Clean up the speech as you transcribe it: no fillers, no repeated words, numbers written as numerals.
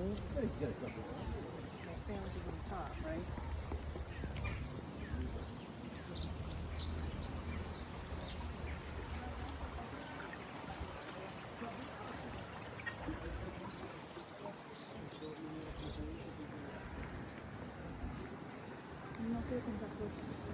That sandwich is on top, right? No quiero comprar cosas.